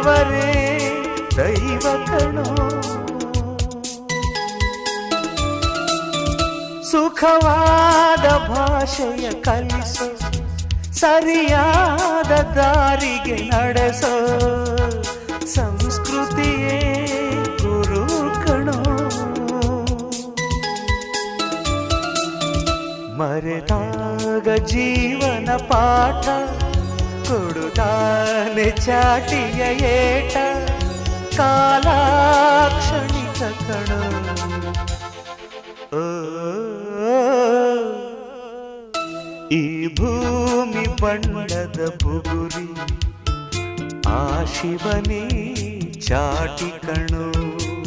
ದೇವರೇ ದೈವ ಕಣೋ. ಸುಖವಾದ ಭಾಷೆಯ ಕಲಿಸೋ, ಸರಿಯಾದ ದಾರಿಗೆ ನಡೆಸೋ ಸಂಸ್ಕೃತಿಯೇ ಗುರು ಕಣೋ. ಮರೆತಾಗ ಜೀವನ ಪಾಠ ಕೊಡುತ್ತಾನೆ ಚಾಟಿಯ ಏಟ. ಕಾಲಾಕ್ಷಣಿಕ ಕಣೋ. ಈ ಭೂಮಿ ಬಣ್ಣದ ಬುಗುರಿ ಆ ಶಿವನೇ ಚಾಟಿ ಕಣೋ.